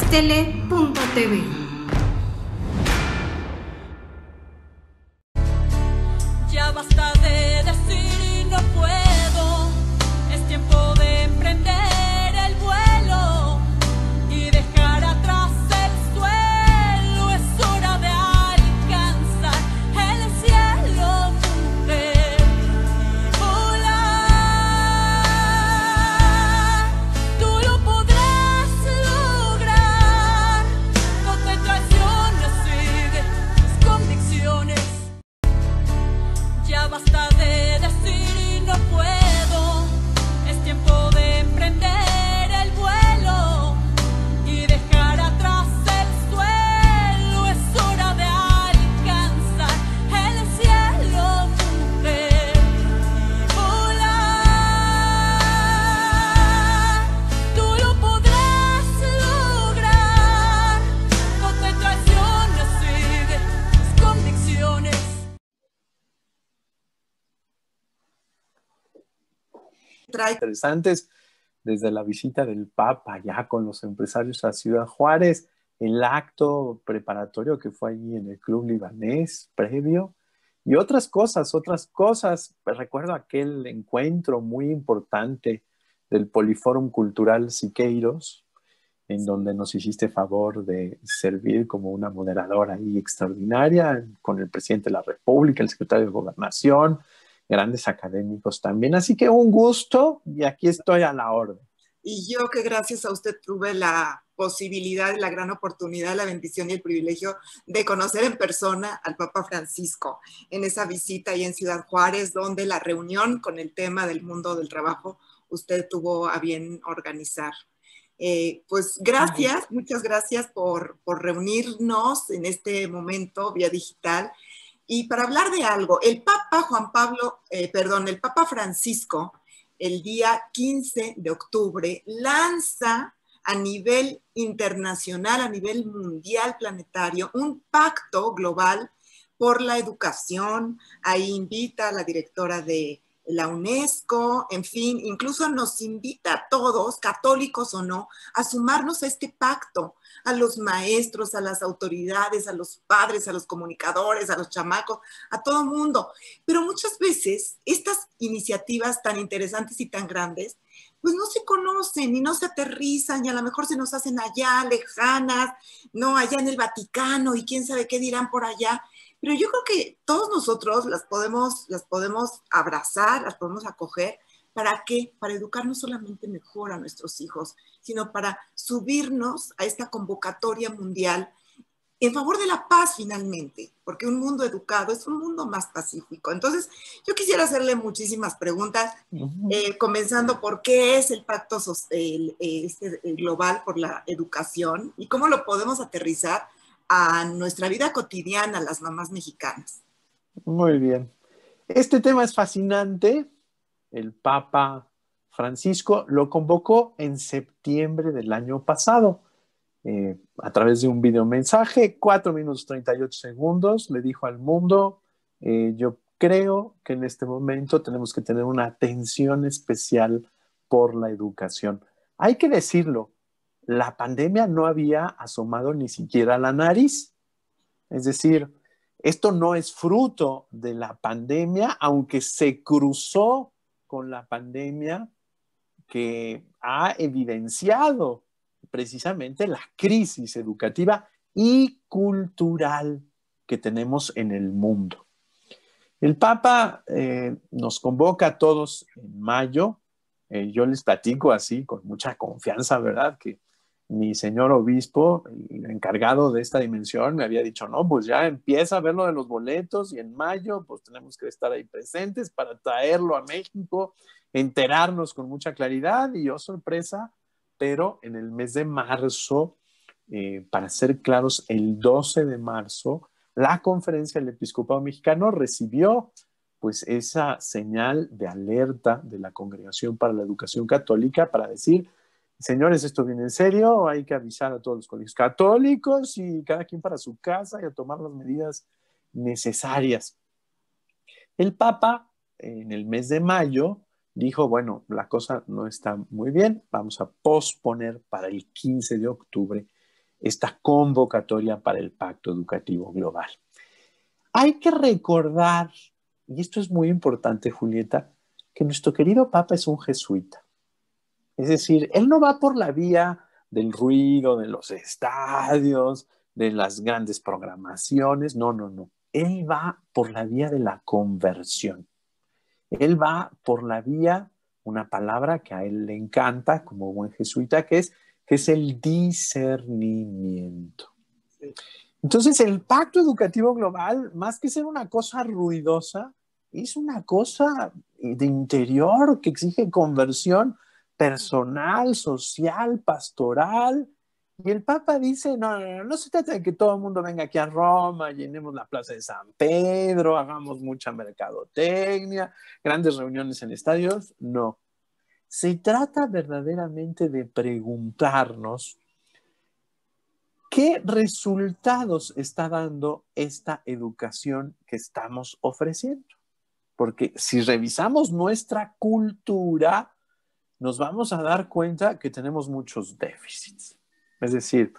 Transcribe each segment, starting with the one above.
Stele.tv. Ya basta de decir no puedo, es tiempo de emprender el vuelo y dejar atrás el suelo, es hora de alcanzar el cielo, mujer, y volar. Tú lo podrás lograr, no te traiciones, sigue tus convicciones. Ya basta de decir no puedo, es tiempo de emprender el vuelo y dejar atrás el suelo, es hora de alcanzar el cielo, mujer, y volar. Tú lo podrás lograr, no te traiciones, sigue tus convicciones. Interesantes, desde la visita del Papa ya con los empresarios a Ciudad Juárez, el acto preparatorio que fue allí en el Club Libanés previo y otras cosas. Recuerdo aquel encuentro muy importante del Polifórum Cultural Siqueiros, en donde nos hiciste favor de servir como una moderadora ahí extraordinaria con el presidente de la República, el secretario de Gobernación, grandes académicos también. Así que un gusto y aquí estoy a la orden. Y yo que gracias a usted tuve la posibilidad, la gran oportunidad, la bendición y el privilegio de conocer en persona al Papa Francisco en esa visita ahí en Ciudad Juárez, donde la reunión con el tema del mundo del trabajo usted tuvo a bien organizar. Pues gracias, muchas gracias por reunirnos en este momento vía digital. Y para hablar de algo, el Papa el Papa Francisco, el día 15 de octubre, lanza a nivel internacional, a nivel mundial planetario, un pacto global por la educación. Ahí invita a la directora de la UNESCO, en fin, incluso nos invita a todos, católicos o no, a sumarnos a este pacto, a los maestros, a las autoridades, a los padres, a los comunicadores, a los chamacos, a todo mundo. Pero muchas veces estas iniciativas tan interesantes y tan grandes, pues no se conocen y no se aterrizan y a lo mejor se nos hacen allá, lejanas, no, allá en el Vaticano y quién sabe qué dirán por allá. Pero yo creo que todos nosotros las podemos abrazar, las podemos acoger. ¿Para qué? Para educar no solamente mejor a nuestros hijos, sino para subirnos a esta convocatoria mundial en favor de la paz finalmente, porque un mundo educado es un mundo más pacífico. Entonces, yo quisiera hacerle muchísimas preguntas, comenzando por qué es el Pacto Global por la Educación y cómo lo podemos aterrizar a nuestra vida cotidiana, las mamás mexicanas. Muy bien. Este tema es fascinante. El Papa Francisco lo convocó en septiembre del año pasado. A través de un videomensaje, 4 minutos 38 segundos, le dijo al mundo, yo creo que en este momento tenemos que tener una atención especial por la educación. Hay que decirlo, la pandemia no había asomado ni siquiera la nariz. Es decir, esto no es fruto de la pandemia, aunque se cruzó con la pandemia que ha evidenciado precisamente la crisis educativa y cultural que tenemos en el mundo. El Papa nos convoca a todos en mayo. Yo les platico así, con mucha confianza, ¿verdad? Que mi señor obispo, el encargado de esta dimensión, me había dicho, no, pues ya empieza a ver lo de los boletos y en mayo pues tenemos que estar ahí presentes para traerlo a México, enterarnos con mucha claridad. Y yo, sorpresa, pero en el mes de marzo, para ser claros, el 12 de marzo, la Conferencia del Episcopado Mexicano recibió pues esa señal de alerta de la Congregación para la Educación Católica para decir, señores, esto viene en serio, hay que avisar a todos los colegios católicos y cada quien para su casa y a tomar las medidas necesarias. El Papa, en el mes de mayo, dijo, bueno, la cosa no está muy bien, vamos a posponer para el 15 de octubre esta convocatoria para el Pacto Educativo Global. Hay que recordar, y esto es muy importante, Julieta, que nuestro querido Papa es un jesuita. Es decir, él no va por la vía del ruido, de los estadios, de las grandes programaciones, no, no, no. Él va por la vía de la conversión. Él va por la vía, una palabra que a él le encanta como buen jesuita, que es el discernimiento. Entonces, el Pacto Educativo Global, más que ser una cosa ruidosa, es una cosa de interior que exige conversión personal, social, pastoral. Y el Papa dice, no se trata de que todo el mundo venga aquí a Roma, llenemos la plaza de San Pedro, hagamos mucha mercadotecnia, grandes reuniones en estadios. No. Se trata verdaderamente de preguntarnos qué resultados está dando esta educación que estamos ofreciendo. Porque si revisamos nuestra cultura, nos vamos a dar cuenta que tenemos muchos déficits. Es decir,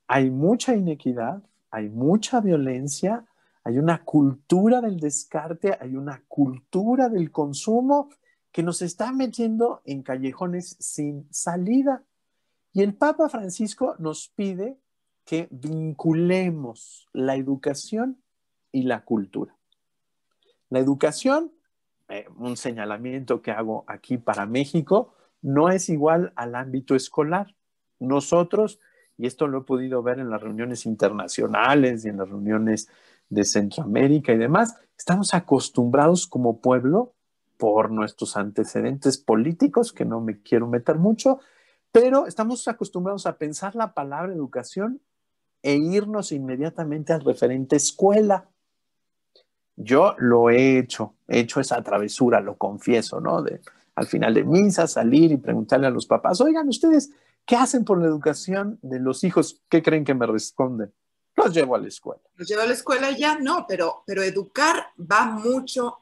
hay mucha inequidad, hay mucha violencia, hay una cultura del descarte, hay una cultura del consumo que nos está metiendo en callejones sin salida. Y el Papa Francisco nos pide que vinculemos la educación y la cultura. La educación, un señalamiento que hago aquí para México, no es igual al ámbito escolar. Nosotros, y esto lo he podido ver en las reuniones internacionales y en las reuniones de Centroamérica y demás, estamos acostumbrados como pueblo, por nuestros antecedentes políticos, que no me quiero meter mucho, pero estamos acostumbrados a pensar la palabra educación e irnos inmediatamente al referente escuela. Yo lo he hecho esa travesura, lo confieso, ¿no? Al final de misa, salir y preguntarle a los papás, oigan, ¿ustedes qué hacen por la educación de los hijos? ¿Qué creen que me responden? Los llevo a la escuela. Los llevo a la escuela ya, no, pero educar va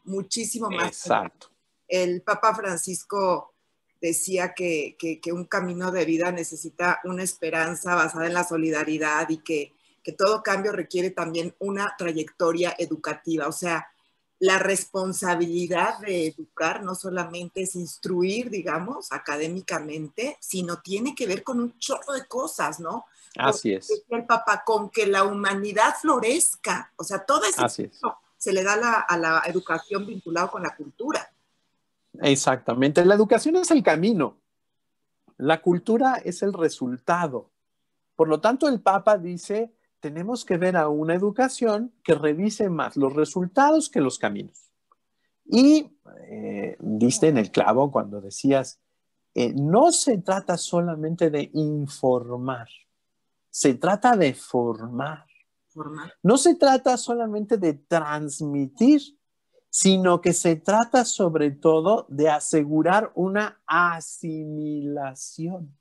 muchísimo más. Exacto. El Papa Francisco decía que un camino de vida necesita una esperanza basada en la solidaridad y que todo cambio requiere también una trayectoria educativa. O sea, la responsabilidad de educar no solamente es instruir, digamos, académicamente, sino tiene que ver con un chorro de cosas, ¿no? Así es. Decía el Papa, con que la humanidad florezca. O sea, todo eso se le da a la educación vinculado con la cultura. Exactamente. La educación es el camino. La cultura es el resultado. Por lo tanto, el Papa dice, tenemos que ver a una educación que revise más los resultados que los caminos. Y diste en el clavo cuando decías, no se trata solamente de informar, se trata de formar. No se trata solamente de transmitir, sino que se trata sobre todo de asegurar una asimilación.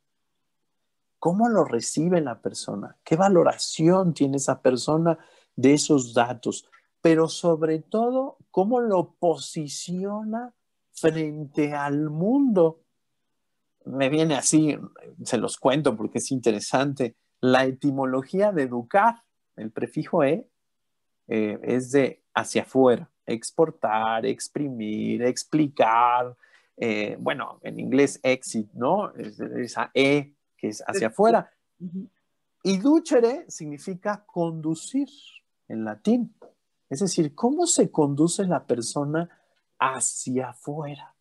¿Cómo lo recibe la persona? ¿Qué valoración tiene esa persona de esos datos? Pero sobre todo, ¿cómo lo posiciona frente al mundo? Me viene así, se los cuento porque es interesante. La etimología de educar, el prefijo es de hacia afuera, exportar, exprimir, explicar. Bueno, en inglés exit, ¿no? Esa E que es hacia afuera. Y ducere significa conducir en latín. Es decir, ¿cómo se conduce la persona hacia afuera?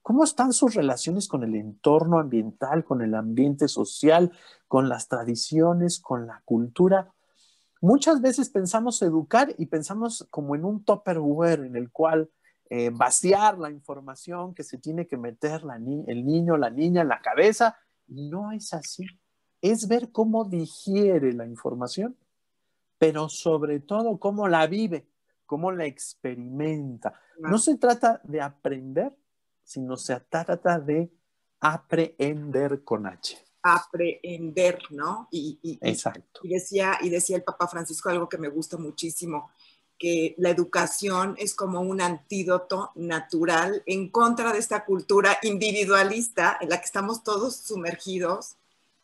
¿Cómo están sus relaciones con el entorno ambiental, con el ambiente social, con las tradiciones, con la cultura? Muchas veces pensamos educar y pensamos como en un Tupperware en el cual vaciar la información que se tiene que meter el niño, la niña en la cabeza. No es así. Es ver cómo digiere la información, pero sobre todo cómo la vive, cómo la experimenta. No se trata de aprender, sino se trata de aprehender con H. Aprehender, ¿no? Exacto. Y decía el Papa Francisco algo que me gusta muchísimo, que la educación es como un antídoto natural en contra de esta cultura individualista en la que estamos todos sumergidos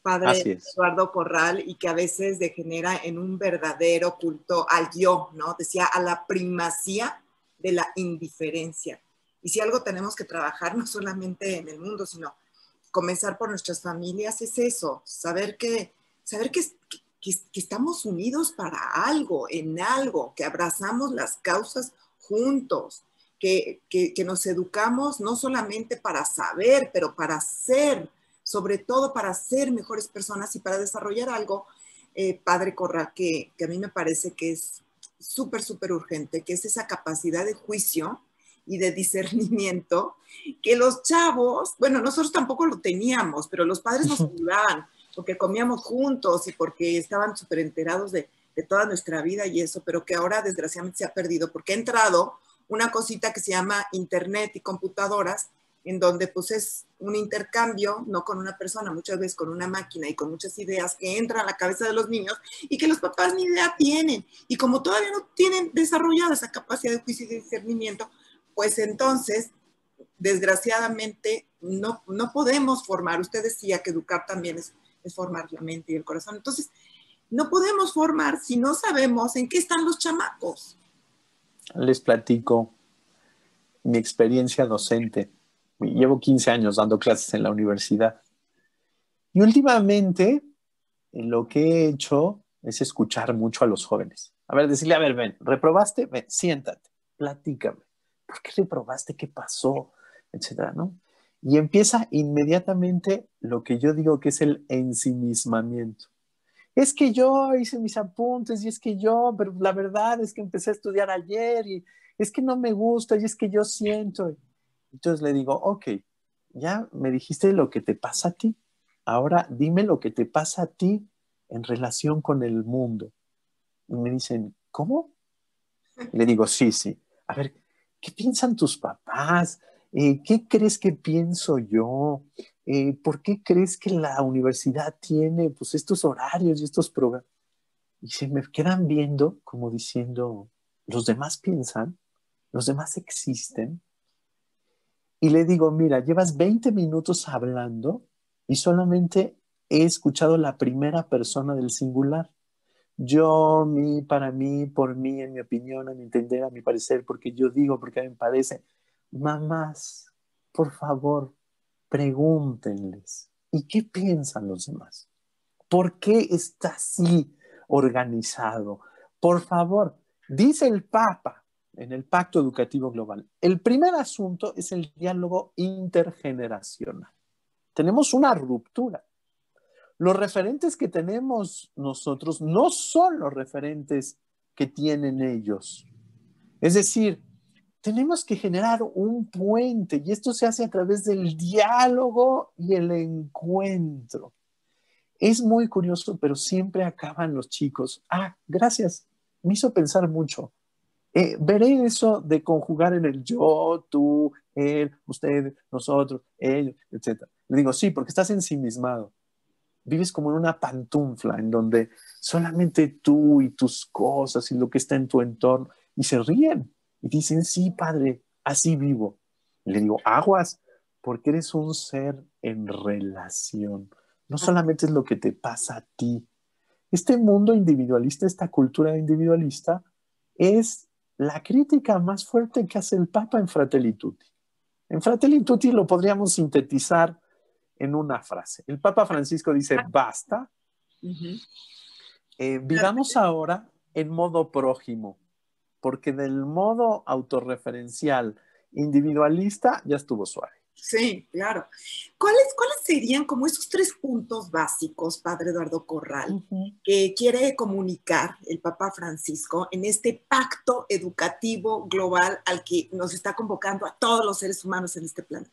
padre Así es. Eduardo Corral, y que a veces degenera en un verdadero culto al yo, ¿no? Decía, a la primacía de la indiferencia. Y si algo tenemos que trabajar, no solamente en el mundo, sino comenzar por nuestras familias, es eso, saber que estamos unidos para algo, en algo, que abrazamos las causas juntos, que nos educamos no solamente para saber, pero para ser, sobre todo para ser mejores personas y para desarrollar algo, padre Corral, que a mí me parece que es súper, súper urgente, que es esa capacidad de juicio y de discernimiento que los chavos, bueno, nosotros tampoco lo teníamos, pero los padres nos ayudaban porque comíamos juntos y porque estaban súper enterados de toda nuestra vida y eso, pero que ahora desgraciadamente se ha perdido porque ha entrado una cosita que se llama internet y computadoras, en donde pues es un intercambio, no con una persona, muchas veces con una máquina y con muchas ideas que entran a la cabeza de los niños y que los papás ni idea tienen. Y como todavía no tienen desarrollada esa capacidad de juicio y de discernimiento, pues entonces, desgraciadamente, no podemos formar. Usted decía que educar también es formar la mente y el corazón. Entonces, no podemos formar si no sabemos en qué están los chamacos. Les platico mi experiencia docente. Llevo 15 años dando clases en la universidad. Y últimamente, lo que he hecho es escuchar mucho a los jóvenes. A ver, decirle, a ver, ven, ¿reprobaste? Ven, siéntate, platícame. ¿Por qué reprobaste? ¿Qué pasó? Etcétera, ¿no? Y empieza inmediatamente lo que yo digo que es el ensimismamiento. Es que yo hice mis apuntes y es que yo, pero la verdad es que empecé a estudiar ayer y es que no me gusta y es que yo siento. Entonces le digo, ok, ya me dijiste lo que te pasa a ti. Ahora dime lo que te pasa a ti en relación con el mundo. Y me dicen, ¿cómo? Y le digo, sí, sí. A ver, ¿qué piensan tus papás? ¿Qué crees que pienso yo? ¿Por qué crees que la universidad tiene pues, estos horarios y estos programas? Y se me quedan viendo como diciendo, ¿los demás piensan? ¿Los demás existen? Y le digo, mira, llevas 20 minutos hablando y solamente he escuchado la primera persona del singular. Yo, mí, para mí, por mí, en mi opinión, a mi entender, a mi parecer, porque yo digo, porque a mí me parece. Mamás, por favor, pregúntenles. ¿Y qué piensan los demás? ¿Por qué está así organizado? Por favor, dice el Papa en el Pacto Educativo Global, el primer asunto es el diálogo intergeneracional. Tenemos una ruptura. Los referentes que tenemos nosotros no son los referentes que tienen ellos. Es decir, tenemos que generar un puente y esto se hace a través del diálogo y el encuentro. Es muy curioso, pero siempre acaban los chicos. Ah, gracias. Me hizo pensar mucho. Veré eso de conjugar en el yo, tú, él, usted, nosotros, ellos, etc. Le digo, sí, porque estás ensimismado. Vives como en una pantufla en donde solamente tú y tus cosas y lo que está en tu entorno y se ríen y dicen, sí, padre, así vivo. Y le digo, aguas, porque eres un ser en relación. No solamente es lo que te pasa a ti. Este mundo individualista, esta cultura individualista, es la crítica más fuerte que hace el Papa en Fratelli Tutti. En Fratelli Tutti lo podríamos sintetizar en una frase. El Papa Francisco dice, basta, vivamos ahora en modo prójimo, porque del modo autorreferencial, individualista, ya estuvo suave. Sí, claro. ¿Cuáles serían como esos 3 puntos básicos, padre Eduardo Corral, que quiere comunicar el Papa Francisco en este pacto educativo global al que nos está convocando a todos los seres humanos en este planeta?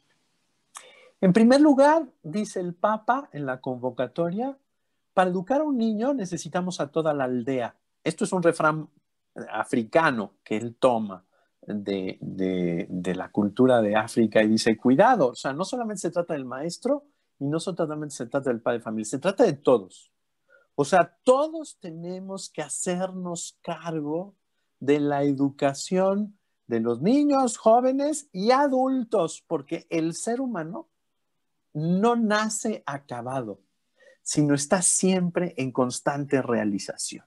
En primer lugar, dice el Papa en la convocatoria, para educar a un niño necesitamos a toda la aldea. Esto es un refrán africano que él toma de la cultura de África y dice, cuidado, o sea, no solamente se trata del maestro y no solamente se trata del padre de familia, se trata de todos. O sea, todos tenemos que hacernos cargo de la educación de los niños, jóvenes y adultos, porque el ser humano no nace acabado. sino está siempre en constante realización.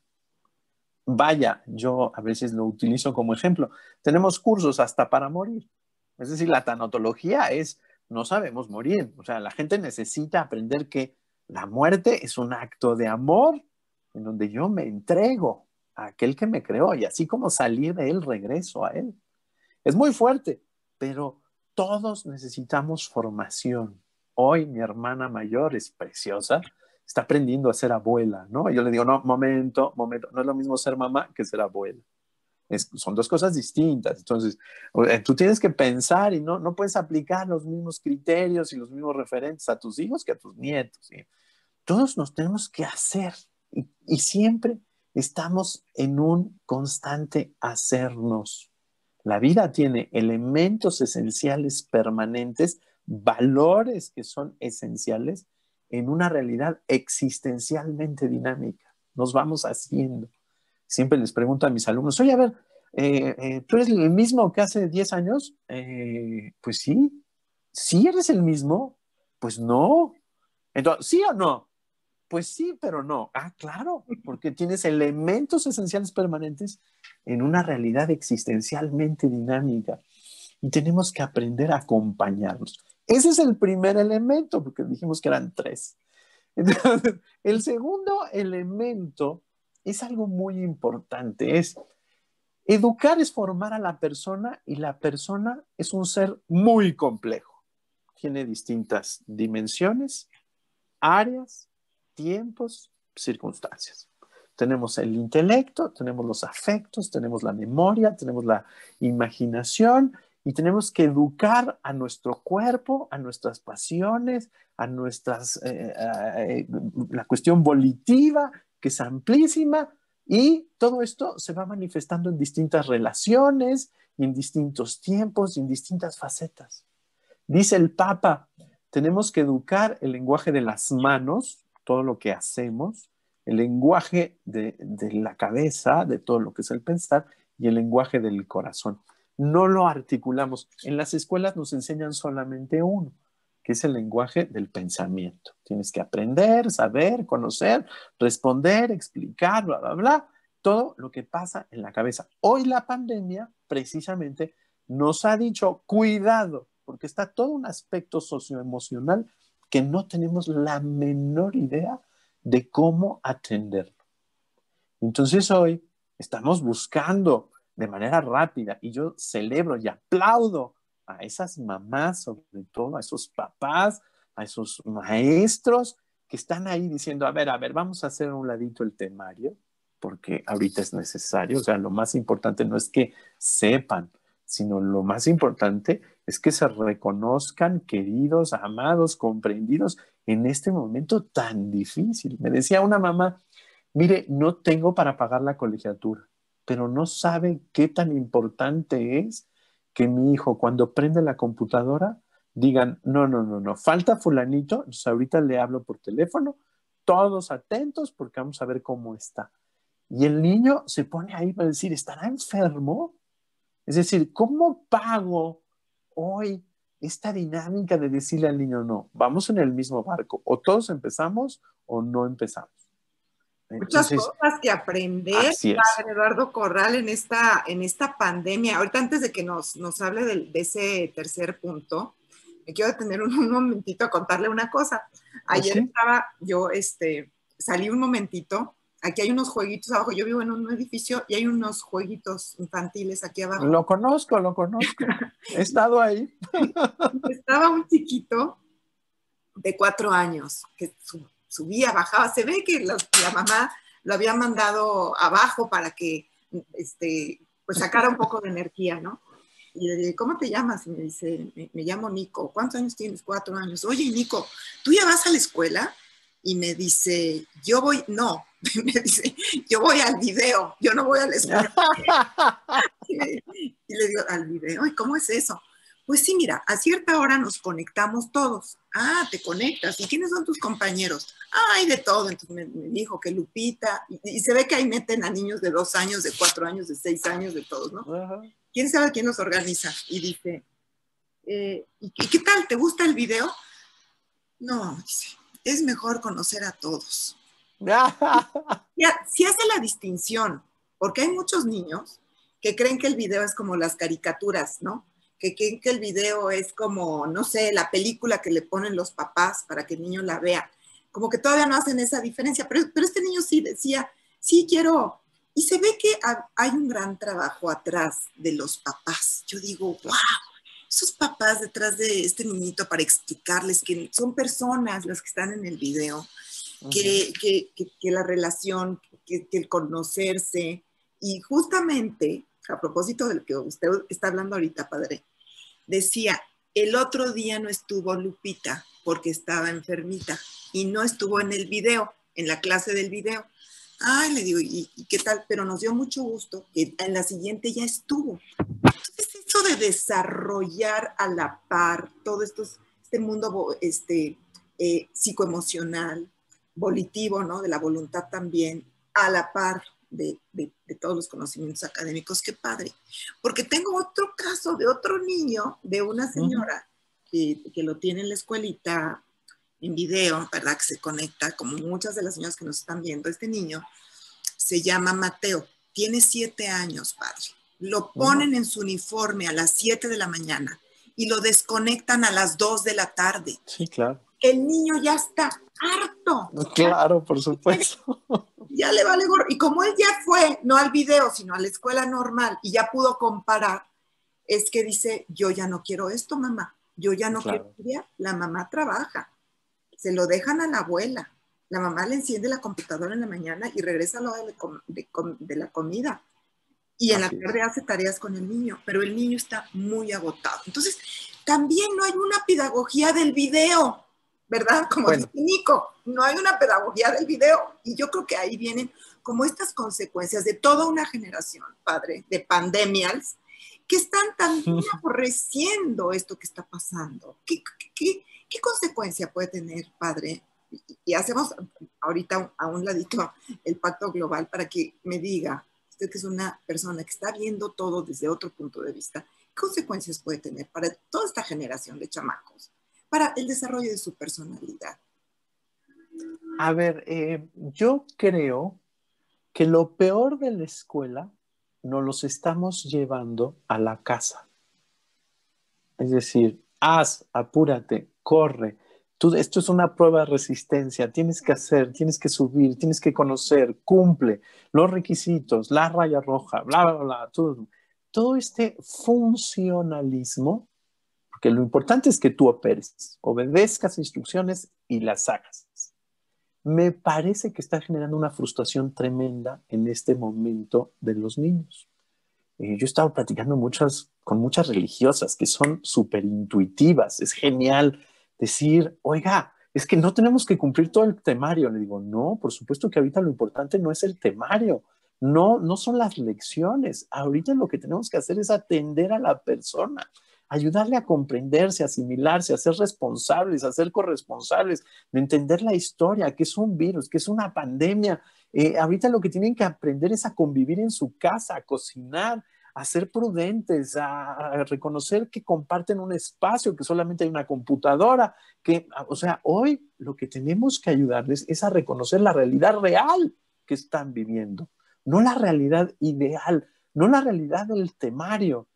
Vaya, yo a veces lo utilizo como ejemplo. Tenemos cursos hasta para morir. Es decir, la tanatología es, no sabemos morir. O sea, la gente necesita aprender que la muerte es un acto de amor en donde yo me entrego a aquel que me creó y así como salir de él, regreso a él. Es muy fuerte, pero todos necesitamos formación. Hoy mi hermana mayor es preciosa, está aprendiendo a ser abuela, ¿no? Y yo le digo, no, momento, no es lo mismo ser mamá que ser abuela. Son dos cosas distintas. Entonces, tú tienes que pensar y no puedes aplicar los mismos criterios y los mismos referentes a tus hijos que a tus nietos, ¿sí? Todos nos tenemos que hacer y siempre estamos en un constante hacernos. La vida tiene elementos esenciales permanentes, valores que son esenciales en una realidad existencialmente dinámica. Nos vamos haciendo. Siempre les pregunto a mis alumnos, oye, a ver, ¿tú eres el mismo que hace 10 años? Pues sí. ¿Sí eres el mismo? Pues no. Entonces, ¿sí o no? Pues sí, pero no. Ah, claro, porque tienes elementos esenciales permanentes en una realidad existencialmente dinámica y tenemos que aprender a acompañarnos. Ese es el primer elemento, porque dijimos que eran 3. Entonces, el segundo elemento es algo muy importante, es educar es formar a la persona y la persona es un ser muy complejo. Tiene distintas dimensiones, áreas, tiempos, circunstancias. Tenemos el intelecto, tenemos los afectos, tenemos la memoria, tenemos la imaginación y tenemos que educar a nuestro cuerpo, a nuestras pasiones, a nuestras, la cuestión volitiva, que es amplísima, y todo esto se va manifestando en distintas relaciones, en distintos tiempos y en distintas facetas. Dice el Papa, tenemos que educar el lenguaje de las manos, todo lo que hacemos, el lenguaje de la cabeza, de todo lo que es el pensar, y el lenguaje del corazón. No lo articulamos. En las escuelas nos enseñan solamente uno, que es el lenguaje del pensamiento. Tienes que aprender, saber, conocer, responder, explicar, bla, bla, bla, todo lo que pasa en la cabeza. Hoy la pandemia, precisamente, nos ha dicho, cuidado, porque está todo un aspecto socioemocional que no tenemos la menor idea de cómo atenderlo. Entonces hoy estamos buscando de manera rápida y yo celebro y aplaudo a esas mamás, sobre todo a esos papás, a esos maestros que están ahí diciendo, a ver, vamos a hacer a un ladito el temario, porque ahorita es necesario. O sea, lo más importante no es que sepan, sino lo más importante es que se reconozcan queridos, amados, comprendidos en este momento tan difícil. Me decía una mamá, mire, no tengo para pagar la colegiatura, pero no sabe qué tan importante es que mi hijo cuando prende la computadora digan, no, falta fulanito, entonces ahorita le hablo por teléfono, todos atentos porque vamos a ver cómo está. Y el niño se pone ahí para decir, ¿estará enfermo? Es decir, ¿cómo pago hoy esta dinámica de decirle al niño, no, vamos en el mismo barco, o todos empezamos o no empezamos? Muchas cosas que aprender, Padre Eduardo Corral, en esta pandemia. Ahorita, antes de que nos hable de ese tercer punto, me quiero detener un momentito a contarle una cosa. Ayer estaba yo, salí un momentito. Aquí hay unos jueguitos abajo. Yo vivo en un edificio y hay unos jueguitos infantiles aquí abajo. Lo conozco. He estado ahí. Estaba un chiquito de 4 años que subía, bajaba. Se ve que la mamá lo había mandado abajo para que pues sacara un poco de energía, ¿no? Y le dije, ¿cómo te llamas? Y me dice, me llamo Nico. ¿Cuántos años tienes? 4 años. Oye, Nico, ¿tú ya vas a la escuela? Y me dice, me dice, yo voy al video, yo no voy a la escuela. Y le digo, ¿al video? ¿Y cómo es eso? Pues sí, mira, a cierta hora nos conectamos todos. Ah, te conectas. ¿Y quiénes son tus compañeros? Hay de todo. Entonces me dijo que Lupita, y se ve que ahí meten a niños de 2 años, de 4 años, de 6 años, de todos, ¿no? ¿Quién sabe quién los organiza? Y dice, ¿y qué tal? ¿Te gusta el video? No, dice, es mejor conocer a todos. Ya, sí hace la distinción, porque hay muchos niños que creen que el video es como las caricaturas, ¿no? Que creen que el video es como, no sé, la película que le ponen los papás para que el niño la vea. Como que todavía no hacen esa diferencia, pero este niño sí decía, sí quiero. Y se ve que hay un gran trabajo atrás de los papás. Yo digo, wow, esos papás detrás de este niñito para explicarles que son personas las que están en el video, que la relación, que el conocerse. Y justamente, a propósito de lo que usted está hablando ahorita, padre, decía, el otro día no estuvo Lupita porque estaba enfermita y no estuvo en el video, en la clase del video. Ay, le digo, ¿y qué tal? Pero nos dio mucho gusto que en la siguiente ya estuvo. Entonces, eso de desarrollar a la par todo este mundo psicoemocional, volitivo, ¿no? De la voluntad también, a la par de todos los conocimientos académicos, qué padre. Porque tengo otro caso de otro niño, de una señora que lo tiene en la escuelita en video, ¿verdad? Que se conecta, como muchas de las señoras que nos están viendo. Este niño se llama Mateo, tiene 7 años, padre. Lo ponen en su uniforme a las 7 de la mañana y lo desconectan a las 2 de la tarde. Sí, claro. El niño ya está harto. Claro, por supuesto. Ya le vale gorro. Y como él ya fue, no al video, sino a la escuela normal, y ya pudo comparar, es que dice, yo ya no quiero esto, mamá. Yo ya no quiero estudiar. La mamá trabaja. Se lo dejan a la abuela. La mamá le enciende la computadora en la mañana y regresa a la hora de la comida. Y en la tarde hace tareas con el niño, pero el niño está muy agotado. Entonces, también no hay una pedagogía del video, ¿verdad? Como dice Nico, no hay una pedagogía del video. Y yo creo que ahí vienen como estas consecuencias de toda una generación, padre, de pandemias, que están también aborreciendo esto que está pasando. ¿Qué consecuencia puede tener, padre? Y hacemos ahorita a un ladito el pacto global para que me diga, usted que es una persona que está viendo todo desde otro punto de vista, ¿qué consecuencias puede tener para toda esta generación de chamacos, para el desarrollo de su personalidad? A ver, yo creo que lo peor de la escuela nos los estamos llevando a la casa. Es decir, apúrate, corre. Esto es una prueba de resistencia. Tienes que hacer, tienes que subir, tienes que conocer, cumple los requisitos, la raya roja, bla, bla, bla, todo este funcionalismo, porque lo importante es que tú operes, obedezcas instrucciones y las hagas. Me parece que está generando una frustración tremenda en este momento de los niños. Yo he estado platicando con muchas religiosas que son súper intuitivas. Es genial decir, oiga, es que no tenemos que cumplir todo el temario. Le digo, no, por supuesto que ahorita lo importante no es el temario, no son las lecciones. Ahorita lo que tenemos que hacer es atender a la persona, ayudarle a comprenderse, a asimilarse, a ser responsables, a ser corresponsables, de entender la historia, que es un virus, que es una pandemia. Ahorita lo que tienen que aprender es a convivir en su casa, a cocinar, a ser prudentes, a reconocer que comparten un espacio, que solamente hay una computadora, o sea, hoy lo que tenemos que ayudarles es a reconocer la realidad real que están viviendo, no la realidad ideal, no la realidad del temario.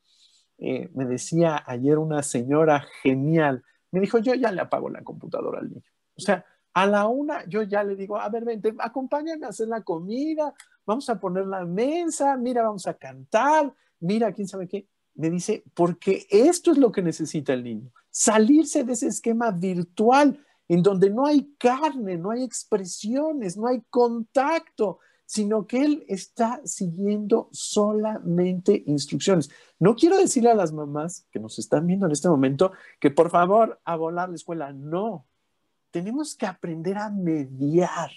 Me decía ayer una señora genial, me dijo, yo ya le apago la computadora al niño. O sea, a la 1 yo ya le digo, a ver, vente, acompáñame a hacer la comida, vamos a poner la mesa, mira, vamos a cantar, mira, quién sabe qué. Me dice, porque esto es lo que necesita el niño, salirse de ese esquema virtual en donde no hay carne, no hay expresiones, no hay contacto, sino que él está siguiendo solamente instrucciones. No quiero decirle a las mamás que nos están viendo en este momento que por favor a volar la escuela, no. Tenemos que aprender a mediar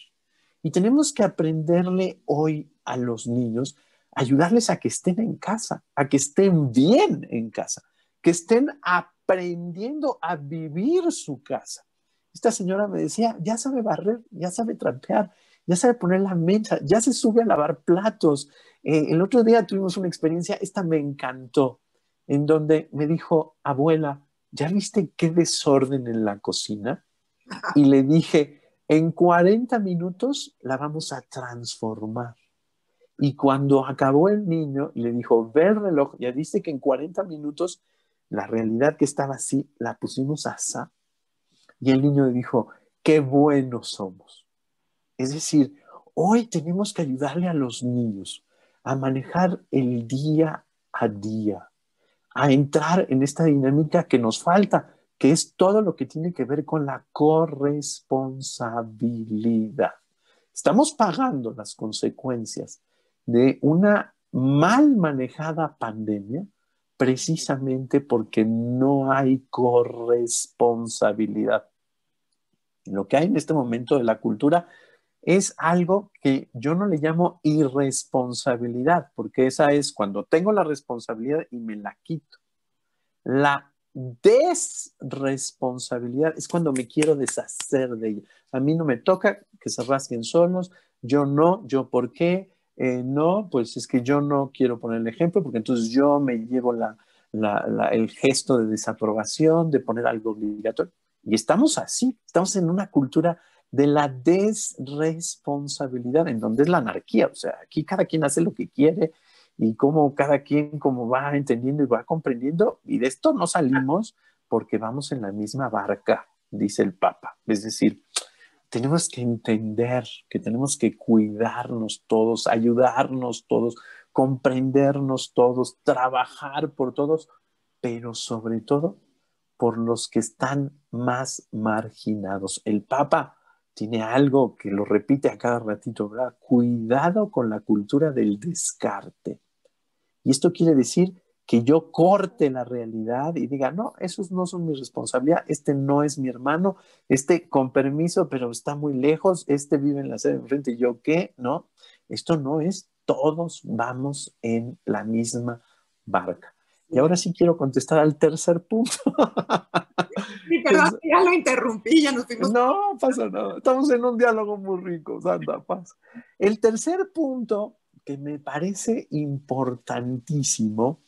y tenemos que aprenderle hoy a los niños, ayudarles a que estén en casa, a que estén bien en casa, que estén aprendiendo a vivir su casa. Esta señora me decía, ya sabe barrer, ya sabe trapear, ya sabe poner la mesa, ya se sube a lavar platos. El otro día tuvimos una experiencia, esta me encantó, en donde me dijo, abuela, ¿ya viste qué desorden en la cocina? Y le dije, En 40 minutos la vamos a transformar. Y cuando acabó el niño, le dijo, ve el reloj, ya dice que en 40 minutos la realidad que estaba así, la pusimos así. Y el niño dijo, qué buenos somos. Es decir, hoy tenemos que ayudarle a los niños a manejar el día a día, a entrar en esta dinámica que nos falta, que es todo lo que tiene que ver con la corresponsabilidad. Estamos pagando las consecuencias de una mal manejada pandemia precisamente porque no hay corresponsabilidad. Lo que hay en este momento de la cultura es algo que yo no le llamo irresponsabilidad, porque esa es cuando tengo la responsabilidad y me la quito. La desresponsabilidad es cuando me quiero deshacer de ella. A mí no me toca que se rasquen solos, yo no, yo por qué, no, pues es que yo no quiero poner el ejemplo, porque entonces yo me llevo el gesto de desaprobación, de poner algo obligatorio. Y estamos así, estamos en una cultura de la desresponsabilidad, en donde es la anarquía. O sea, aquí cada quien hace lo que quiere y cómo cada quien como va entendiendo y va comprendiendo. Y de esto no salimos porque vamos en la misma barca, dice el Papa. Es decir, tenemos que entender que tenemos que cuidarnos todos, ayudarnos todos, comprendernos todos, trabajar por todos, pero sobre todo por los que están más marginados. El Papa tiene algo que lo repite a cada ratito, ¿verdad? Cuidado con la cultura del descarte. Y esto quiere decir que yo corte la realidad y diga, no, esos no son mi responsabilidad, este no es mi hermano, este con permiso, pero está muy lejos, este vive en la sede de enfrente, ¿yo qué? No, esto no es, todos vamos en la misma barca. Y ahora sí quiero contestar al tercer punto. Sí, perdón, ya lo interrumpí, ya nos fuimos. No pasa nada, estamos en un diálogo muy rico, Santa Paz. El tercer punto que me parece importantísimo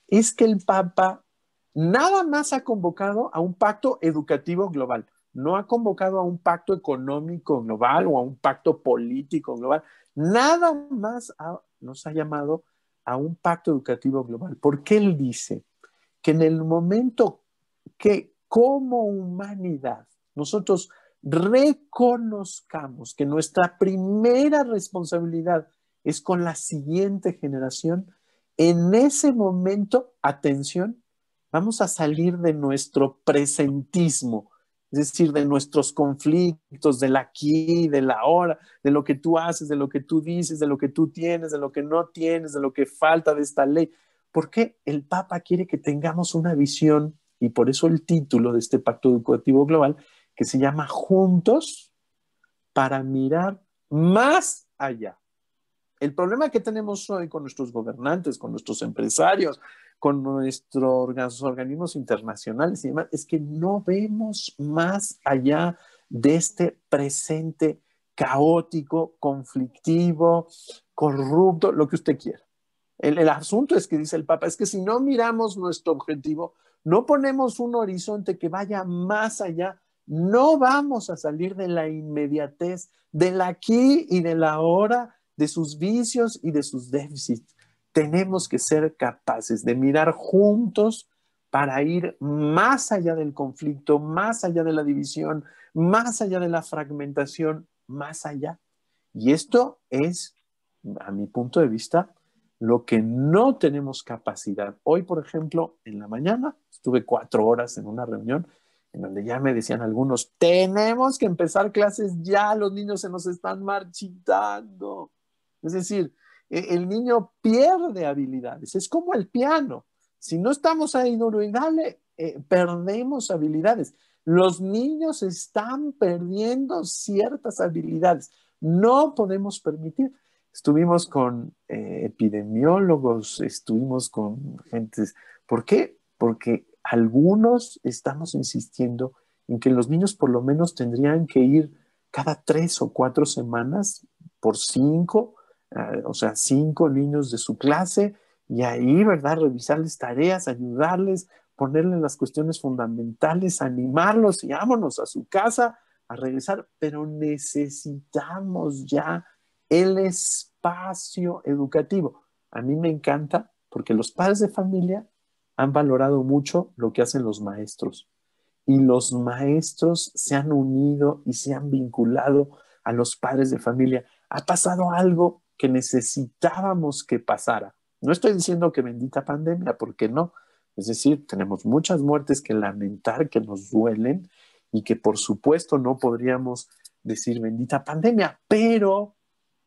es que el Papa nada más ha convocado a un pacto educativo global, no ha convocado a un pacto económico global o a un pacto político global, nada más nos ha llamado a un pacto educativo global, porque él dice que en el momento que como humanidad nosotros reconozcamos que nuestra primera responsabilidad es con la siguiente generación, en ese momento, atención, vamos a salir de nuestro presentismo, es decir, de nuestros conflictos, del aquí, del ahora, de lo que tú haces, de lo que tú dices, de lo que tú tienes, de lo que no tienes, de lo que falta de esta ley. Porque el Papa quiere que tengamos una visión, y por eso el título de este Pacto Educativo Global, que se llama Juntos para mirar más allá. El problema que tenemos hoy con nuestros gobernantes, con nuestros empresarios, con nuestros organismos internacionales y demás, es que no vemos más allá de este presente caótico, conflictivo, corrupto, lo que usted quiera. El asunto es que dice el Papa, es que si no miramos nuestro objetivo, no ponemos un horizonte que vaya más allá, no vamos a salir de la inmediatez, del aquí y del ahora, de sus vicios y de sus déficits. Tenemos que ser capaces de mirar juntos para ir más allá del conflicto, más allá de la división, más allá de la fragmentación, más allá. Y esto es, a mi punto de vista, lo que no tenemos capacidad. Hoy, por ejemplo, en la mañana, estuve 4 horas en una reunión en donde ya me decían algunos, tenemos que empezar clases ya, los niños se nos están marchitando. Es decir, el niño pierde habilidades, es como el piano. Si no estamos ahí duro y dale, perdemos habilidades. Los niños están perdiendo ciertas habilidades. No podemos permitir. Estuvimos con epidemiólogos, estuvimos con gentes. ¿Por qué? Porque algunos estamos insistiendo en que los niños por lo menos tendrían que ir cada 3 o 4 semanas por 5, o sea, 5 niños de su clase, y ahí, ¿verdad? Revisarles tareas, ayudarles, ponerles las cuestiones fundamentales, animarlos y vámonos a su casa a regresar, pero necesitamos ya el espacio educativo. A mí me encanta porque los padres de familia han valorado mucho lo que hacen los maestros y los maestros se han unido y se han vinculado a los padres de familia. Ha pasado algo que necesitábamos que pasara. No estoy diciendo que bendita pandemia, porque no. Es decir, tenemos muchas muertes que lamentar, que nos duelen y que por supuesto no podríamos decir bendita pandemia, pero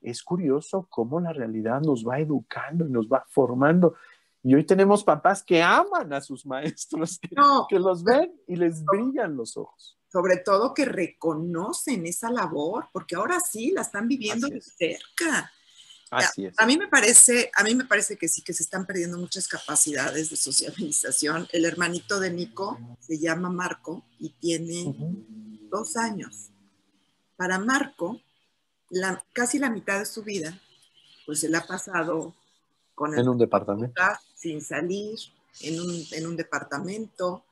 es curioso cómo la realidad nos va educando y nos va formando. Y hoy tenemos papás que aman a sus maestros, que los ven y les brillan los ojos. Sobre todo que reconocen esa labor, porque ahora sí la están viviendo de cerca. Así es. A mí me parece que sí, que se están perdiendo muchas capacidades de socialización. El hermanito de Nico se llama Marco y tiene 2 años. Para Marco, casi la mitad de su vida, pues se la ha pasado en un departamento, sin salir, en un departamento.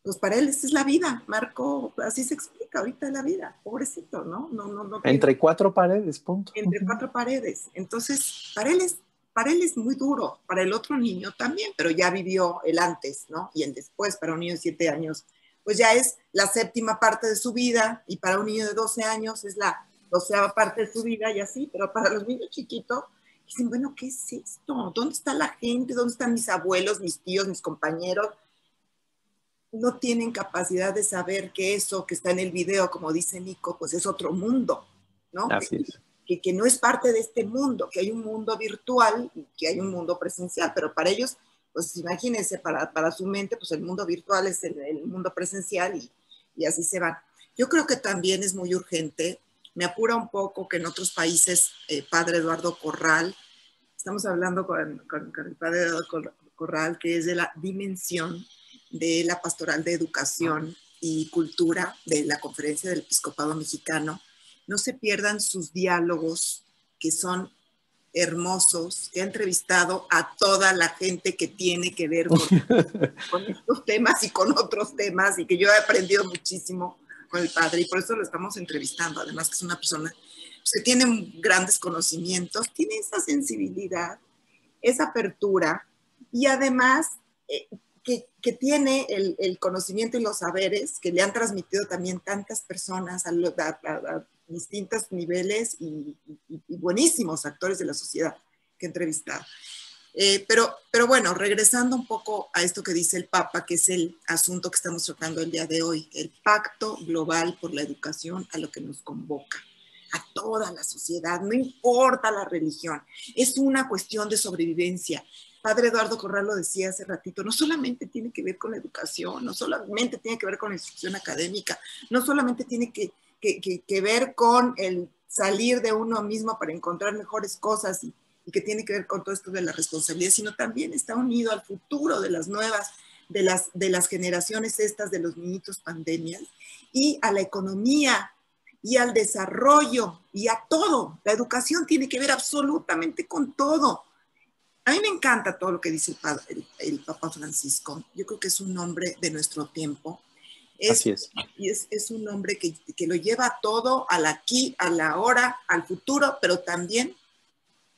Pues para él esa es la vida. Marco, así se explica ahorita la vida, pobrecito, ¿no? No entre 4 paredes, punto. Entre 4 paredes. Entonces, para él es muy duro, para el otro niño también, pero ya vivió el antes, ¿no? Y el después, para un niño de 7 años, pues ya es la 7ª parte de su vida, y para un niño de 12 años es la 12ª parte de su vida, y así, pero para los niños chiquitos, dicen, bueno, ¿qué es esto? ¿Dónde está la gente? ¿Dónde están mis abuelos, mis tíos, mis compañeros? No tienen capacidad de saber que eso que está en el video, como dice Nico, pues es otro mundo, ¿no? Así es. Que no es parte de este mundo, que hay un mundo virtual y que hay un mundo presencial, pero para ellos, pues imagínense, para su mente, pues el mundo virtual es el mundo presencial y así se van. Yo creo que también es muy urgente, me apura un poco que en otros países, padre Eduardo Corral, estamos hablando con el padre Eduardo Corral, que es de la dimensión de la Pastoral de Educación y Cultura de la Conferencia del Episcopado Mexicano. No se pierdan sus diálogos, que son hermosos, que ha entrevistado a toda la gente que tiene que ver con estos temas y con otros temas, y que yo he aprendido muchísimo con el padre, y por eso lo estamos entrevistando. Además que es una persona pues, que tiene grandes conocimientos, tiene esa sensibilidad, esa apertura, y además que tiene el conocimiento y los saberes que le han transmitido también tantas personas a distintos niveles y buenísimos actores de la sociedad que he entrevistado. Pero bueno, regresando un poco a esto que dice el Papa, que es el asunto que estamos tratando el día de hoy, el Pacto Global por la Educación, a lo que nos convoca a toda la sociedad, no importa la religión, es una cuestión de sobrevivencia. Padre Eduardo Corral lo decía hace ratito, no solamente tiene que ver con la educación, no solamente tiene que ver con la instrucción académica, no solamente tiene que ver con el salir de uno mismo para encontrar mejores cosas y que tiene que ver con todo esto de la responsabilidad, sino también está unido al futuro de las nuevas, de las generaciones estas de los niñitos pandemias, y a la economía y al desarrollo y a todo. La educación tiene que ver absolutamente con todo. A mí me encanta todo lo que dice el Papa Francisco. Yo creo que es un hombre de nuestro tiempo. Así es. Y es un hombre que lo lleva todo al aquí, a la ahora, al futuro, pero también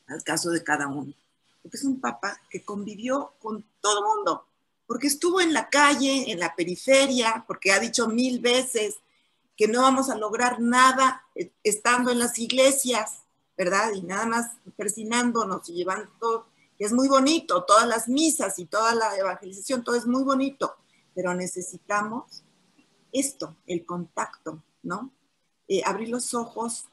al caso de cada uno. Porque es un papa que convivió con todo el mundo, porque estuvo en la calle, en la periferia, porque ha dicho 1000 veces que no vamos a lograr nada estando en las iglesias, ¿verdad? Y nada más persinándonos y llevando todo. Es muy bonito, todas las misas y toda la evangelización, todo es muy bonito, pero necesitamos esto, el contacto, ¿no? Abrir los ojos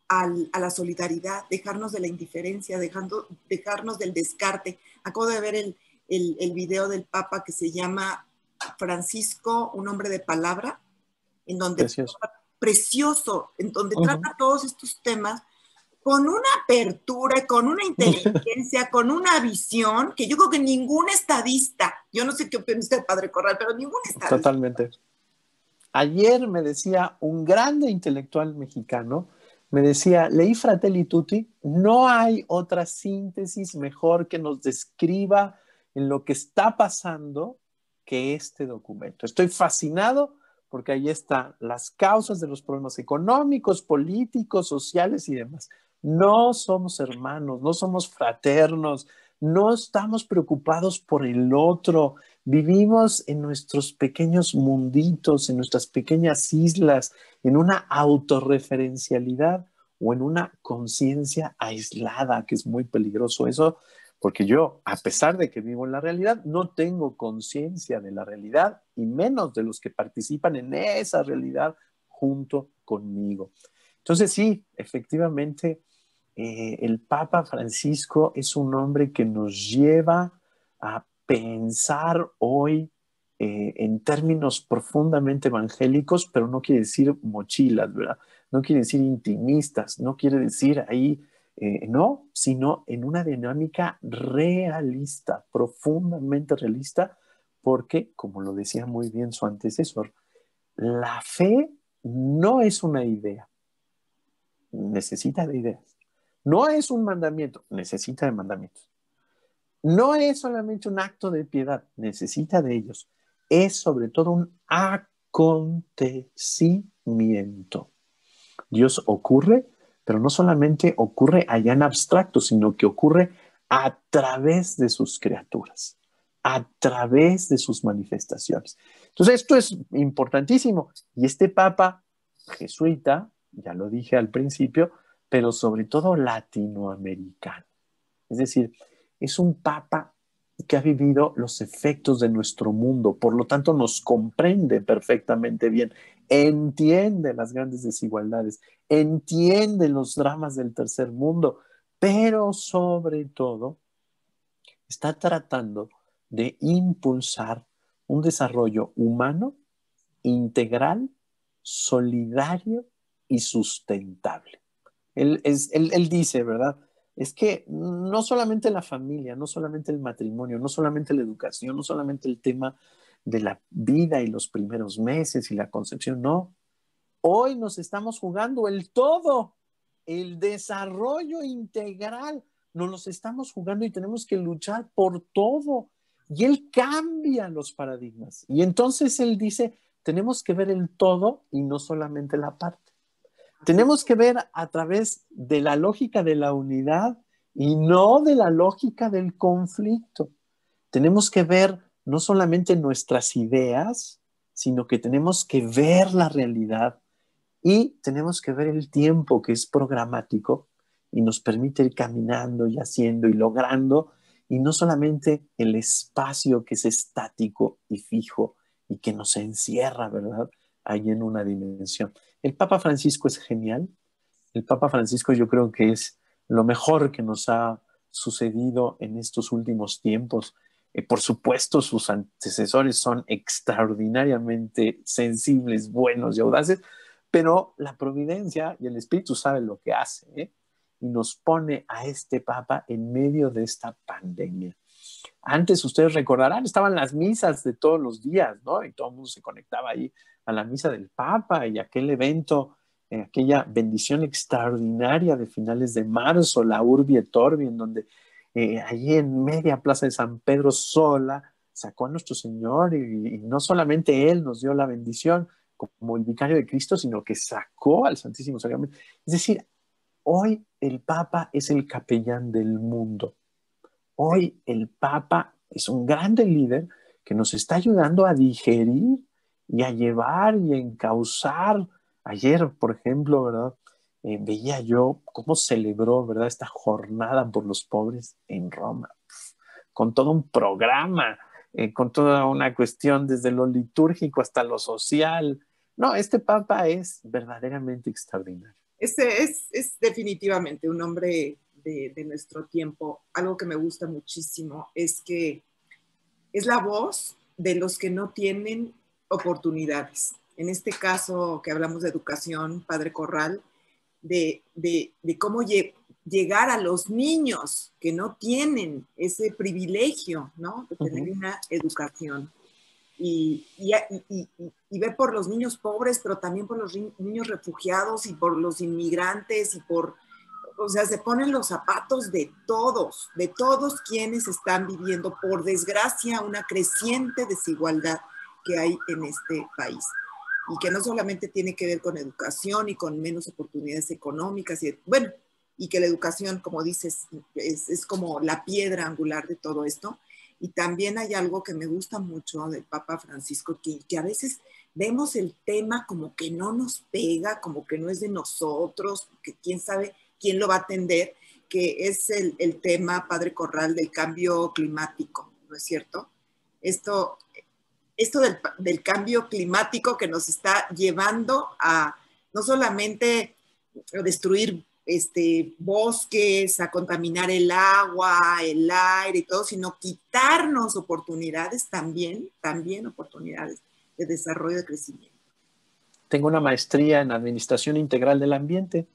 a la solidaridad, dejarnos de la indiferencia, dejarnos del descarte. Acabo de ver el video del Papa que se llama Francisco, un hombre de palabra, en donde precioso, en donde trata todos estos temas con una apertura, con una inteligencia, con una visión, que yo creo que ningún estadista, yo no sé qué opina usted, Padre Corral, pero ningún estadista. Totalmente. Ayer me decía un grande intelectual mexicano, me decía, leí Fratelli Tutti, no hay otra síntesis mejor que nos describa en lo que está pasando que este documento. Estoy fascinado porque ahí están las causas de los problemas económicos, políticos, sociales y demás. No somos hermanos, no somos fraternos, no estamos preocupados por el otro. Vivimos en nuestros pequeños munditos, en nuestras pequeñas islas, en una autorreferencialidad o en una conciencia aislada, que es muy peligroso eso, porque yo, a pesar de que vivo en la realidad, no tengo conciencia de la realidad y menos de los que participan en esa realidad junto conmigo. Entonces sí, efectivamente, el Papa Francisco es un hombre que nos lleva a pensar hoy en términos profundamente evangélicos, pero no quiere decir mochilas, ¿verdad? No quiere decir intimistas, no quiere decir ahí, no, sino en una dinámica realista, profundamente realista, porque, como lo decía muy bien su antecesor, la fe no es una idea, necesita de ideas. No es un mandamiento, necesita de mandamientos. No es solamente un acto de piedad, necesita de ellos. Es sobre todo un acontecimiento. Dios ocurre, pero no solamente ocurre allá en abstracto, sino que ocurre a través de sus criaturas, a través de sus manifestaciones. Entonces, esto es importantísimo. Y este Papa jesuita, ya lo dije al principio, pero sobre todo latinoamericano. Es decir, es un Papa que ha vivido los efectos de nuestro mundo, por lo tanto nos comprende perfectamente bien, entiende las grandes desigualdades, entiende los dramas del tercer mundo, pero sobre todo está tratando de impulsar un desarrollo humano, integral, solidario y sustentable. Él dice, ¿verdad? Es que no solamente la familia, no solamente el matrimonio, no solamente la educación, no solamente el tema de la vida y los primeros meses y la concepción, no. Hoy nos estamos jugando el todo, el desarrollo integral. Nos los estamos jugando y tenemos que luchar por todo. Y él cambia los paradigmas. Y entonces él dice, tenemos que ver el todo y no solamente la parte. Tenemos que ver a través de la lógica de la unidad y no de la lógica del conflicto. Tenemos que ver no solamente nuestras ideas, sino que tenemos que ver la realidad y tenemos que ver el tiempo que es programático y nos permite ir caminando y haciendo y logrando, y no solamente el espacio que es estático y fijo y que nos encierra, ¿verdad? Ahí en una dimensión. El Papa Francisco es genial. El Papa Francisco yo creo que es lo mejor que nos ha sucedido en estos últimos tiempos. Por supuesto, sus antecesores son extraordinariamente sensibles, buenos y audaces, pero la providencia y el Espíritu saben lo que hace, ¿eh? Y nos pone a este Papa en medio de esta pandemia. Antes, ustedes recordarán, estaban las misas de todos los días, ¿no? Y todo el mundo se conectaba ahí a la misa del Papa y aquel evento, aquella bendición extraordinaria de finales de marzo, la Urbi et Orbi, en donde allí en media plaza de San Pedro sola sacó a nuestro Señor y no solamente Él nos dio la bendición como el vicario de Cristo, sino que sacó al Santísimo Sacramento. Es decir, hoy el Papa es el capellán del mundo. Hoy el Papa es un grande líder que nos está ayudando a digerir y a llevar y a encauzar. Ayer, por ejemplo, ¿verdad? Veía yo cómo celebró, ¿verdad? Esta jornada por los pobres en Roma, con todo un programa, con toda una cuestión desde lo litúrgico hasta lo social. No, este Papa es verdaderamente extraordinario. Es definitivamente un hombre de nuestro tiempo. Algo que me gusta muchísimo es que es la voz de los que no tienen oportunidades. En este caso que hablamos de educación, Padre Corral, de cómo llegar a los niños que no tienen ese privilegio, ¿no? De tener una educación. Y ver por los niños pobres, pero también por los niños refugiados y por los inmigrantes y por, o sea, se ponen los zapatos de todos quienes están viviendo, por desgracia, una creciente desigualdad que hay en este país. y que no solamente tiene que ver con educación y con menos oportunidades económicas, y, bueno, y que la educación, como dices, es como la piedra angular de todo esto. Y también hay algo que me gusta mucho del Papa Francisco, que a veces vemos el tema como que no nos pega, como que no es de nosotros, que quién sabe quién lo va a atender, que es el tema, Padre Corral, del cambio climático, ¿no es cierto? Esto del cambio climático que nos está llevando a no solamente destruir bosques, a contaminar el agua, el aire y todo, sino quitarnos oportunidades también oportunidades de desarrollo, de crecimiento. Tengo una maestría en Administración Integral del Ambiente.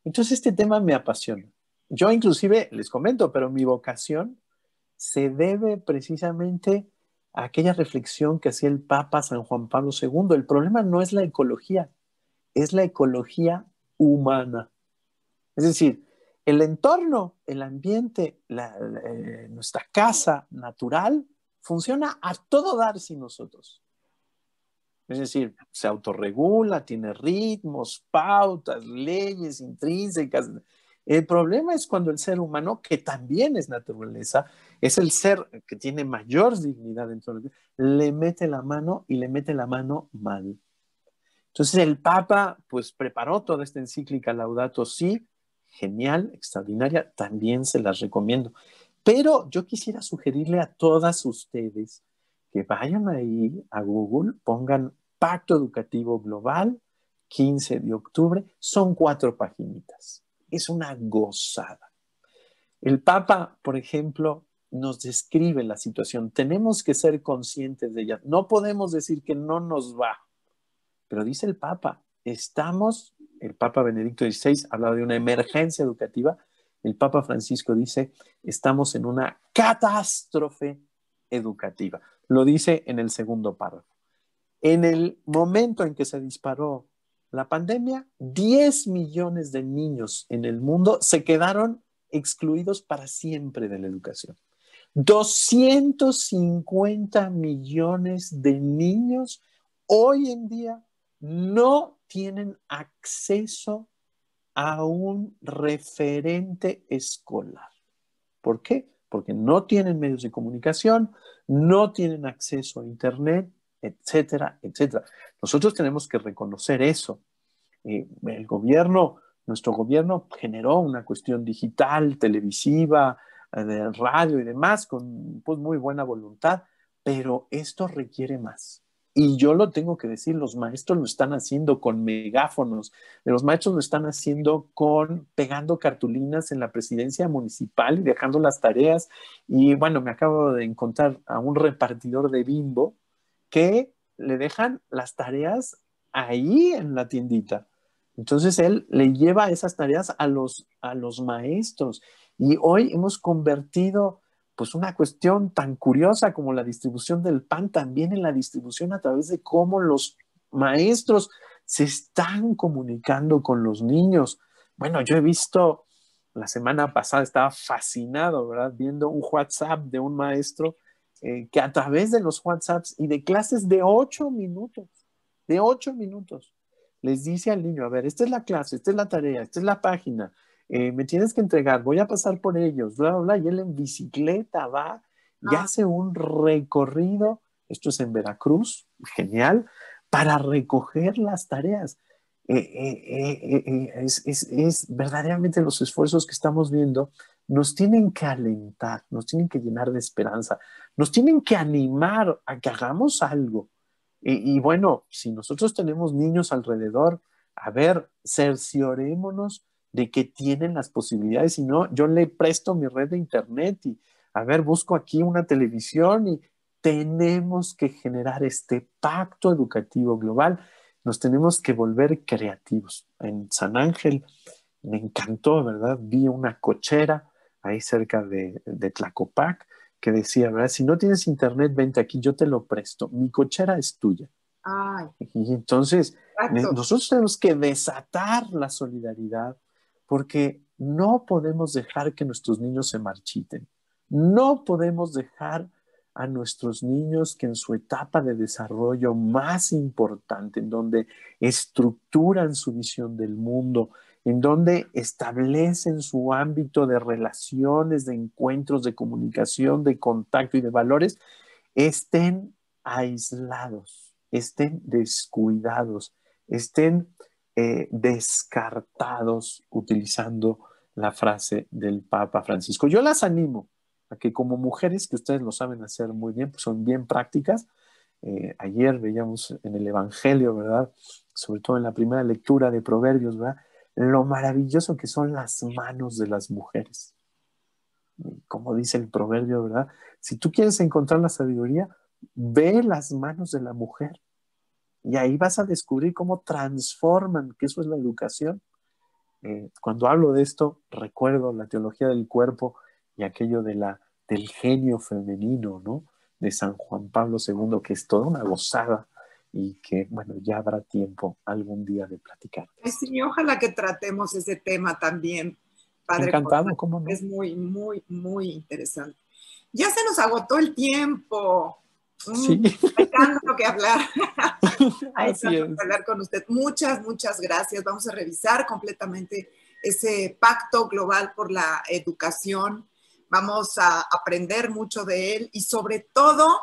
Entonces este tema me apasiona. Yo inclusive, les comento, pero mi vocación se debe precisamente a aquella reflexión que hacía el Papa San Juan Pablo II. El problema no es la ecología, es la ecología humana. Es decir, el entorno, el ambiente, nuestra casa natural funciona a todo dar sin nosotros. Es decir, se autorregula, tiene ritmos, pautas, leyes intrínsecas. El problema es cuando el ser humano, que también es naturaleza, es el ser que tiene mayor dignidad dentro de le mete la mano y le mete la mano mal. Entonces el Papa pues preparó toda esta encíclica Laudato Si, genial, extraordinaria, también se las recomiendo. Pero yo quisiera sugerirle a todas ustedes que vayan ahí a Google, pongan Pacto Educativo Global, 15 de octubre, son 4 paginitas. Es una gozada. El Papa, por ejemplo, nos describe la situación. Tenemos que ser conscientes de ella. No podemos decir que no nos va. Pero dice el Papa, el Papa Benedicto XVI habla de una emergencia educativa, el Papa Francisco dice, estamos en una catástrofe educativa. Lo dice en el segundo párrafo. En el momento en que se disparó la pandemia, 10 millones de niños en el mundo se quedaron excluidos para siempre de la educación. 250 millones de niños hoy en día no tienen acceso a un referente escolar. ¿Por qué? Porque no tienen medios de comunicación, no tienen acceso a Internet, etcétera, etcétera. Nosotros tenemos que reconocer eso. Nuestro gobierno generó una cuestión digital, televisiva, de radio y demás, con pues, muy buena voluntad, pero esto requiere más. Y yo lo tengo que decir, los maestros lo están haciendo con megáfonos, los maestros lo están haciendo pegando cartulinas en la presidencia municipal y dejando las tareas. Y bueno, me acabo de encontrar a un repartidor de Bimbo que le dejan las tareas ahí en la tiendita. Entonces él le lleva esas tareas a los maestros. Y hoy hemos convertido pues una cuestión tan curiosa como la distribución del pan también en la distribución a través de cómo los maestros se están comunicando con los niños. Bueno, yo he visto, la semana pasada estaba fascinado, ¿verdad? Viendo un WhatsApp de un maestro que a través de los WhatsApps y de clases de 8 minutos, les dice al niño, a ver, esta es la clase, esta es la tarea, esta es la página, me tienes que entregar, voy a pasar por ellos, bla, bla, bla, y él en bicicleta va y hace un recorrido, esto es en Veracruz, genial, para recoger las tareas. Es verdaderamente los esfuerzos que estamos viendo nos tienen que alentar, nos tienen que llenar de esperanza, nos tienen que animar a que hagamos algo. Y bueno, si nosotros tenemos niños alrededor, a ver, cerciorémonos de que tienen las posibilidades. Si no, yo le presto mi red de internet y, a ver, busco aquí una televisión y tenemos que generar este pacto educativo global. Nos tenemos que volver creativos. En San Ángel me encantó, ¿verdad? Vi una cochera ahí cerca de Tlacopac que decía, ¿verdad? Si no tienes internet, vente aquí, yo te lo presto. Mi cochera es tuya. Ay, y entonces, exacto. nosotros tenemos que desatar la solidaridad porque no podemos dejar que nuestros niños se marchiten. No podemos dejar a nuestros niños que en su etapa de desarrollo más importante, en donde estructuran su visión del mundo, en donde establecen su ámbito de relaciones, de encuentros, de comunicación, de contacto y de valores, estén aislados, estén descuidados, estén descartados, utilizando la frase del Papa Francisco. Yo las animo a que, como mujeres, que ustedes lo saben hacer muy bien, pues son bien prácticas. Ayer veíamos en el Evangelio, ¿verdad? Sobre todo en la primera lectura de Proverbios, ¿verdad? Lo maravilloso que son las manos de las mujeres. Como dice el proverbio, ¿verdad? Si tú quieres encontrar la sabiduría, ve las manos de la mujer. Y ahí vas a descubrir cómo transforman, que eso es la educación. Cuando hablo de esto, recuerdo la teología del cuerpo y aquello del genio femenino, ¿no? De San Juan Pablo II, que es toda una gozada y que, bueno, ya habrá tiempo algún día de platicar. Sí, ojalá que tratemos ese tema también, Padre. Encantado, ¿cómo no? Es muy, muy, muy interesante. Ya se nos agotó el tiempo. Sí. Hay tanto que hablar. Hay Así tanto es. que hablar con usted. Muchas, muchas gracias. Vamos a revisar completamente ese pacto global por la educación. Vamos a aprender mucho de él y sobre todo,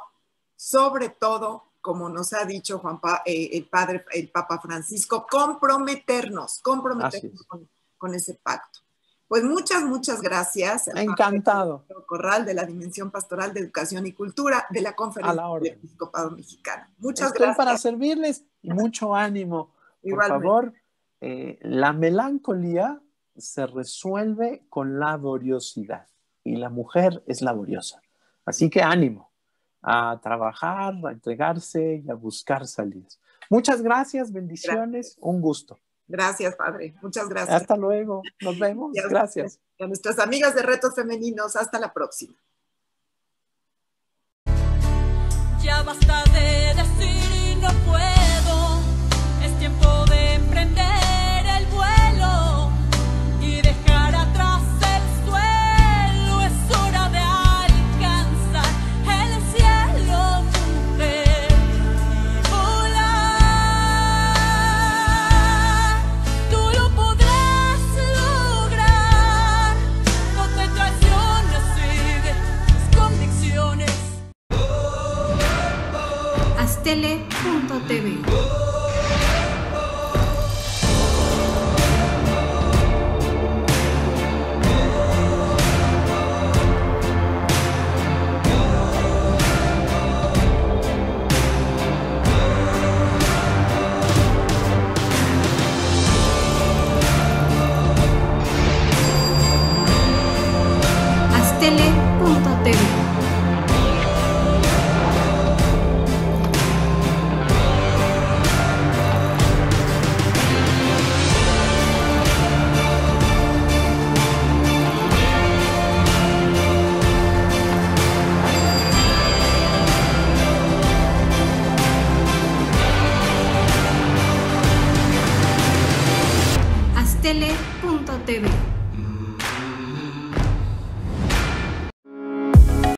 como nos ha dicho el Papa Francisco, comprometernos con ese pacto. Pues muchas, muchas gracias. Encantado. Corral de la Dimensión Pastoral de Educación y Cultura de la Conferencia del Episcopado Mexicano. Muchas gracias. Estoy para servirles y mucho ánimo. Por favor, la melancolía se resuelve con laboriosidad y la mujer es laboriosa. Así que ánimo a trabajar, a entregarse y a buscar salidas. Muchas gracias, bendiciones, un gusto. Gracias, Padre. Muchas gracias. Hasta luego. Nos vemos. Gracias. Y a nuestras amigas de Retos Femeninos, hasta la próxima. Ya basta de decir no puedo. Es tiempo de emprender el vuelo y dejar atrás el suelo. Es hora de alcanzar el cielo, mujer, y volar. Tú lo podrás lograr. No te traiciones, sigue tus convicciones. Astele.tv. Astele.tv. Astele.tv.